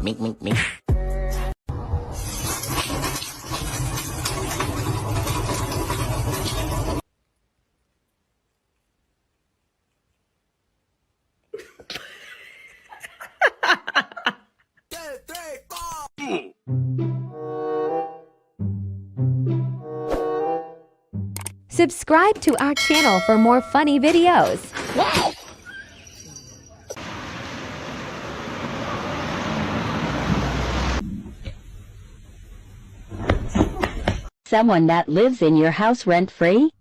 Mink, mink, mink. Subscribe to our channel for more funny videos. Wow! Someone that lives in your house rent-free?